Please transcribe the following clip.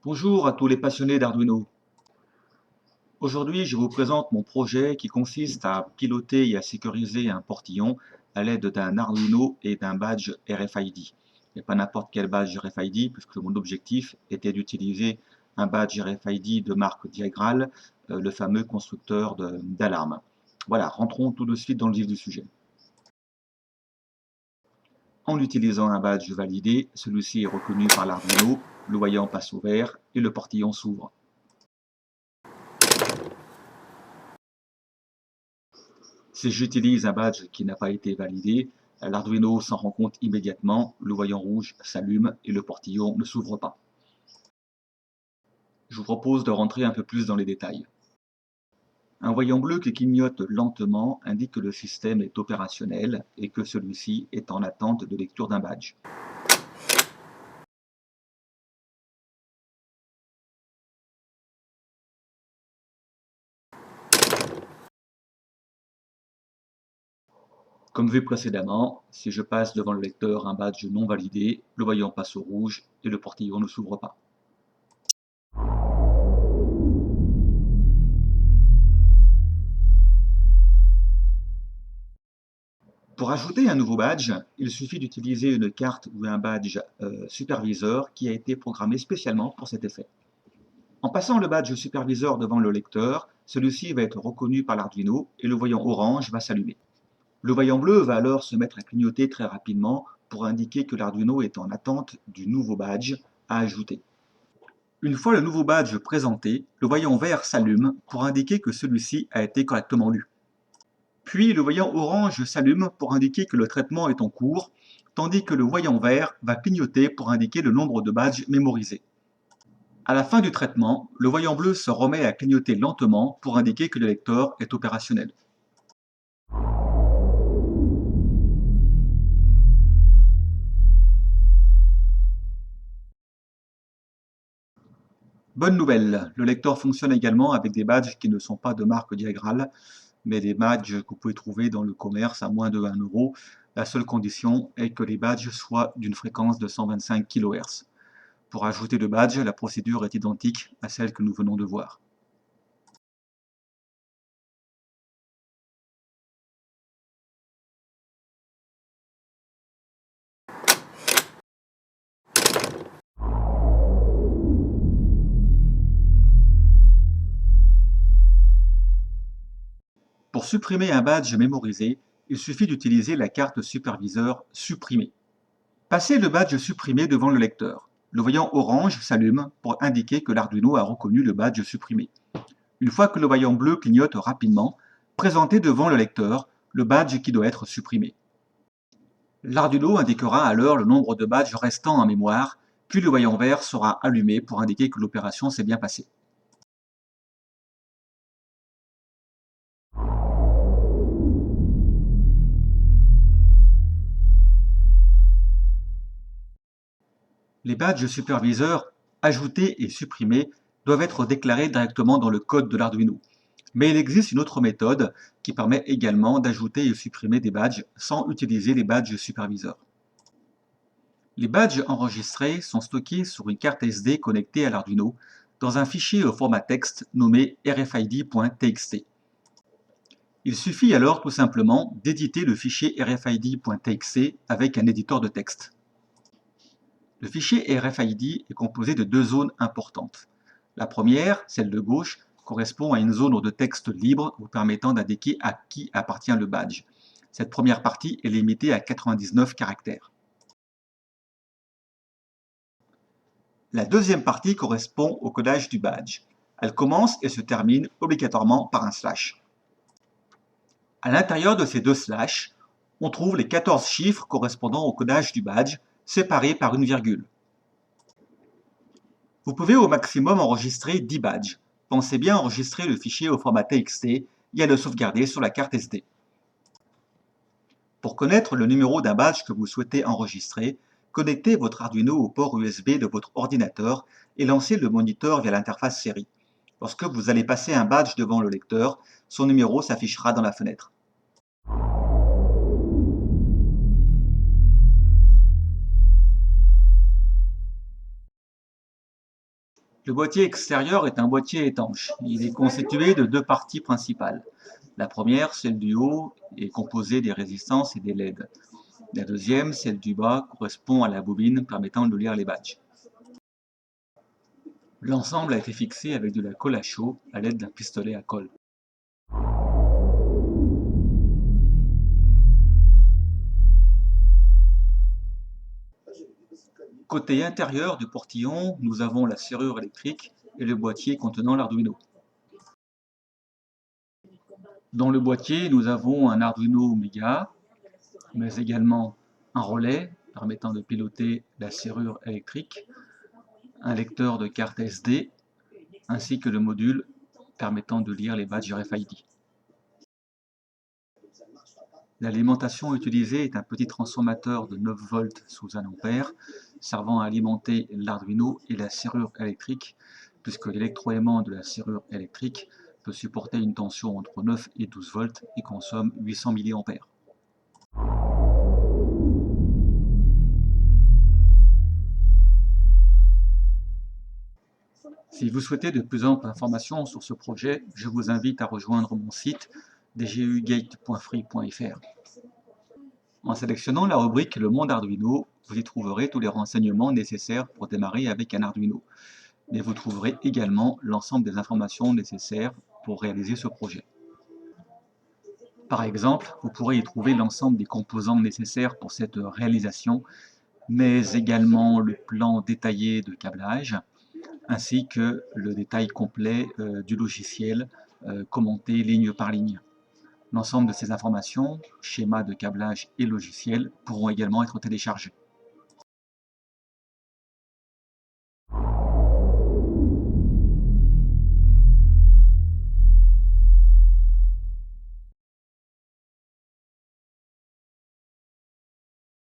Bonjour à tous les passionnés d'Arduino. Aujourd'hui, je vous présente mon projet qui consiste à piloter et à sécuriser un portillon à l'aide d'un Arduino et d'un badge RFID. Et pas n'importe quel badge RFID, puisque mon objectif était d'utiliser un badge RFID de marque Diagral, le fameux constructeur d'alarmes. Voilà, rentrons tout de suite dans le vif du sujet. En utilisant un badge validé, celui-ci est reconnu par l'Arduino, le voyant passe au vert et le portillon s'ouvre. Si j'utilise un badge qui n'a pas été validé, l'Arduino s'en rend compte immédiatement, le voyant rouge s'allume et le portillon ne s'ouvre pas. Je vous propose de rentrer un peu plus dans les détails. Un voyant bleu qui clignote lentement indique que le système est opérationnel et que celui-ci est en attente de lecture d'un badge. Comme vu précédemment, si je passe devant le lecteur un badge non validé, le voyant passe au rouge et le portillon ne s'ouvre pas. Pour ajouter un nouveau badge, il suffit d'utiliser une carte ou un badge superviseur qui a été programmé spécialement pour cet effet. En passant le badge superviseur devant le lecteur, celui-ci va être reconnu par l'Arduino et le voyant orange va s'allumer. Le voyant bleu va alors se mettre à clignoter très rapidement pour indiquer que l'Arduino est en attente du nouveau badge à ajouter. Une fois le nouveau badge présenté, le voyant vert s'allume pour indiquer que celui-ci a été correctement lu. Puis le voyant orange s'allume pour indiquer que le traitement est en cours, tandis que le voyant vert va clignoter pour indiquer le nombre de badges mémorisés. À la fin du traitement, le voyant bleu se remet à clignoter lentement pour indiquer que le lecteur est opérationnel. Bonne nouvelle, le lecteur fonctionne également avec des badges qui ne sont pas de marque Diagral, mais des badges que vous pouvez trouver dans le commerce à moins de 1 euro. La seule condition est que les badges soient d'une fréquence de 125 kHz. Pour ajouter le badge, la procédure est identique à celle que nous venons de voir. Pour supprimer un badge mémorisé, il suffit d'utiliser la carte superviseur Supprimer. Passez le badge supprimé devant le lecteur. Le voyant orange s'allume pour indiquer que l'Arduino a reconnu le badge supprimé. Une fois que le voyant bleu clignote rapidement, présentez devant le lecteur le badge qui doit être supprimé. L'Arduino indiquera alors le nombre de badges restants en mémoire, puis le voyant vert sera allumé pour indiquer que l'opération s'est bien passée. Les badges superviseurs ajoutés et supprimés doivent être déclarés directement dans le code de l'Arduino. Mais il existe une autre méthode qui permet également d'ajouter et supprimer des badges sans utiliser les badges superviseurs. Les badges enregistrés sont stockés sur une carte SD connectée à l'Arduino dans un fichier au format texte nommé rfid.txt. Il suffit alors tout simplement d'éditer le fichier rfid.txt avec un éditeur de texte. Le fichier RFID est composé de deux zones importantes. La première, celle de gauche, correspond à une zone de texte libre vous permettant d'indiquer à qui appartient le badge. Cette première partie est limitée à 99 caractères. La deuxième partie correspond au codage du badge. Elle commence et se termine obligatoirement par un slash. À l'intérieur de ces deux slashes, on trouve les 14 chiffres correspondant au codage du badge, séparés par une virgule. Vous pouvez au maximum enregistrer 10 badges. Pensez bien enregistrer le fichier au format TXT et à le sauvegarder sur la carte SD. Pour connaître le numéro d'un badge que vous souhaitez enregistrer, connectez votre Arduino au port USB de votre ordinateur et lancez le moniteur via l'interface série. Lorsque vous allez passer un badge devant le lecteur, son numéro s'affichera dans la fenêtre. Le boîtier extérieur est un boîtier étanche. Il est constitué de deux parties principales. La première, celle du haut, est composée des résistances et des LED. La deuxième, celle du bas, correspond à la bobine permettant de lire les badges. L'ensemble a été fixé avec de la colle à chaud à l'aide d'un pistolet à colle. Côté intérieur du portillon, nous avons la serrure électrique et le boîtier contenant l'Arduino. Dans le boîtier, nous avons un Arduino Mega, mais également un relais permettant de piloter la serrure électrique, un lecteur de carte SD, ainsi que le module permettant de lire les badges RFID. L'alimentation utilisée est un petit transformateur de 9 volts sous 1 ampère, servant à alimenter l'Arduino et la serrure électrique, puisque l'électroaimant de la serrure électrique peut supporter une tension entre 9 et 12 volts et consomme 800 mA. Si vous souhaitez de plus amples informations sur ce projet, je vous invite à rejoindre mon site dgugate.free.fr. En sélectionnant la rubrique Le monde Arduino, vous y trouverez tous les renseignements nécessaires pour démarrer avec un Arduino. Mais vous trouverez également l'ensemble des informations nécessaires pour réaliser ce projet. Par exemple, vous pourrez y trouver l'ensemble des composants nécessaires pour cette réalisation, mais également le plan détaillé de câblage, ainsi que le détail complet du logiciel commenté ligne par ligne. L'ensemble de ces informations, schéma de câblage et logiciel, pourront également être téléchargés.